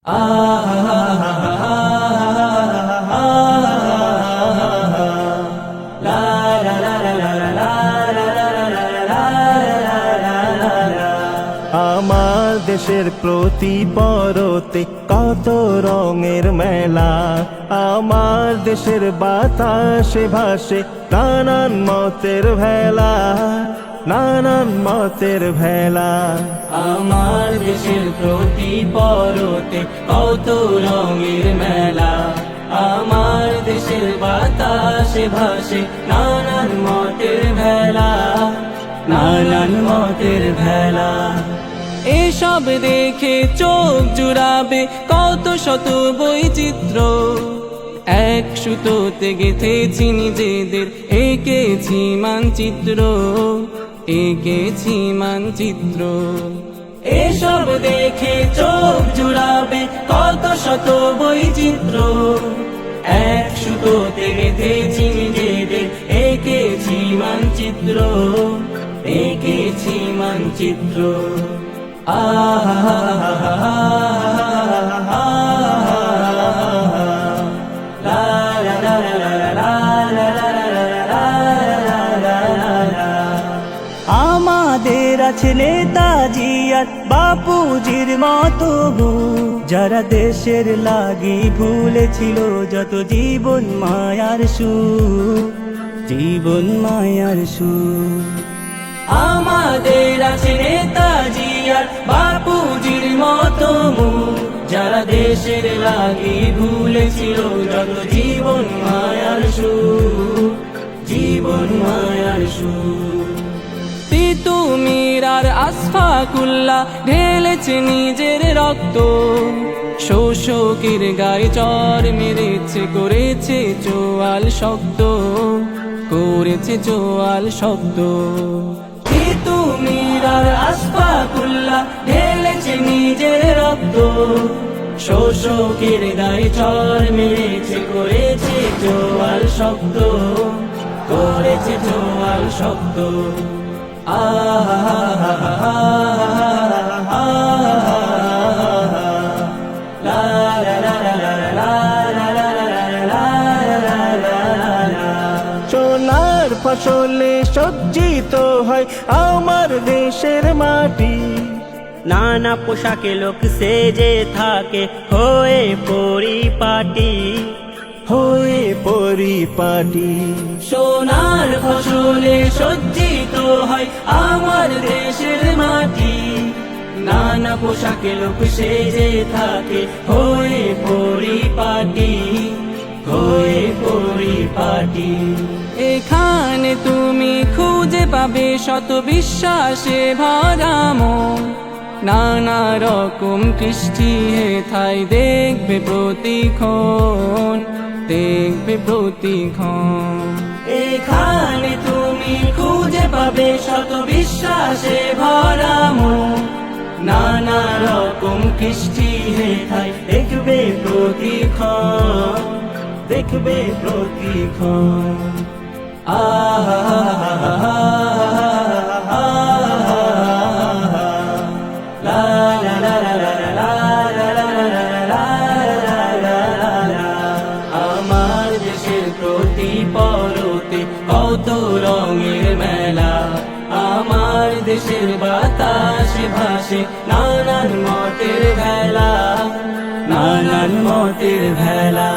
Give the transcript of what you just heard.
আমার দেশের প্রতি পরতে কত রঙের মেলা, আমার দেশের বাতাসে ভাসে নানান মতের ভেলা, নানান মতের ভেলা। আমার দেশের প্রতি পরতে কত রঙের মেলা, আমার দেশের বাতাসে ভাসে নানান মতের ভেলা, নানান মতের ভেলা। এসব দেখে চোখ জুড়াবে কত শত বৈচিত্র্য, এক সুতোতে গেঁথেছি নিজেদের, এঁকেছি মানচিত্র, এঁকেছি মানচিত্র। এসব দেখে চোখ জুড়াবে কত শত বৈচিত্র্য, এক সুতোতে গেঁথেছি নিজেদের, এঁকেছি মানচিত্র, এঁকেছি মানচিত্র। আমাদের আছে নেতাজি আর বাপুজির মতো গুণ, যারা দেশের লাগি ভুলেছিল যত জীবন মায়ার সুর, জীবন মায়ার সুর। আমাদের আছে নেতাজি আর বাপুজির মতো মুখ, যারা দেশের লাগি ভুলেছিল যত জীবন মায়ার সুর, জীবন মায়ার সুর। তিতুমির আর আশফাকুল্লাহ ঢেলেছে নিজের রক্ত, শোষকের গায়ে চর মেরেছে, করেছে চোয়াল শক্ত, করেছে চোয়াল শক্ত। তিতুমির আর আশফাকুল্লাহ ঢেলেছে নিজের রক্ত, শোষকের গায়ে চর মেরেছে, করেছে চোয়াল শক্ত, করেছে চোয়াল শক্ত। সোনার ফসলে সজ্জিত হয় আমার দেশের মাটি, নানা পোশাকে লোক সেজে থাকে হয়ে পরিপাটি, হয়ে পরিপাটি। সোনার ফসলে সজ্জিত হয় আমার দেশের মাটি, নানা পোশাকে লোক সেজে থাকে হয়ে পরিপাটি, হয়ে পরিপাটি। এখানে তুমি খুঁজে পাবে শত বিশ্বাসে ভরা মন, নানা রকম কৃষ্টি হেথায় দেখবে প্রতিক্ষণ, দেখবে প্রতিক্ষণ। এখানে তুমি খুঁজে পাবে শত বিশ্বাসে ভরা মন, নানা রকম কৃষ্টি হেথায় দেখবে প্রতিক্ষণ, দেখবে প্রতিক্ষণ। আমার দেশের প্রতি পরতে কত রঙের মেলা, আমার দেশের বাতাসে ভাসে নানান মতের ভেলা, নানান মতের ভেলা।